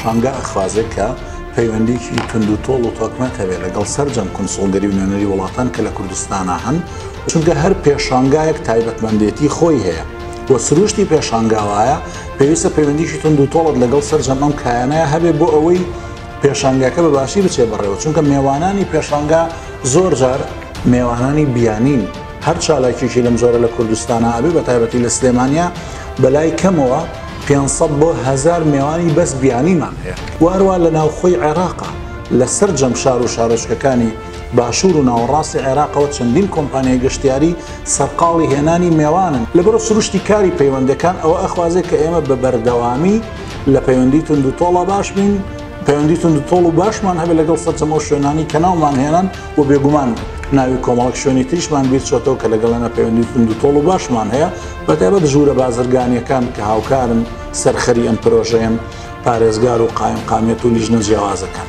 پێشانگا ئەخوازێت کە پەیوەندیکی تونند و تۆڵ و تۆکمەت هەبێت لەگەڵ سەرجەم کونسڵگەری و نوێنەری وڵاتان کە لە کوردستانە هەن، چونکە هەر پێشانگایەک تایبەتمەندێتی خۆی هەیە و سروشتی پێشانگاوایە پێویستە پەیوەندیکی تونند و تۆڵت لەگەڵ سەرجەم ئەم کایانەیە هەبێت بۆ ئەوەی پێشانگاکە بەباشی بچێ بڕێەوە، چونکە میێوانانی پێشانگا زۆر جار میێوانانی بیانین. هەر چالاکیشی لەم جۆرە لە کوردستانە ئەبێ بە تایبەتی لە سلێمانیا بەلای کەمەوە 500 بۆ 1000 میێوانی بەس بیانیمان هەیە. وارووا لە ناوخۆی عێراقا لە سەرجەم شار و شارۆچکەکانی باشوور و ناوەڕاستی عێراقەوە چەندین کۆمپانیای گەشتیاری سەرقاڵی هێنانی میێوانن. لەبەرەوە سروشتی کاری پەیوەندەکان ئەوە ئەخوازێت کە ئێمە بە بەردەوامی لە پەیوەندی تونند و تۆڵە باش بین، پەیوەندی تونند و تۆڵ و باشمان هەبێت لەگەڵ سەرجەم ئەو شوێنانی کە ناومان هێنان و بێگومان ناوی کۆمەڵک شوێنی تریشمان بیر چۆتەوە کە لەگەڵەنە پەیوەندی تونند و تۆڵ و باشمان هەیە، بەتایبەت ژوورە بازرگانیەکان کە هاوکارن سەرخەری ئەم پرۆژەیەن، پارێزگار و قایم قامیەت و لیژنە جیاوازەکان.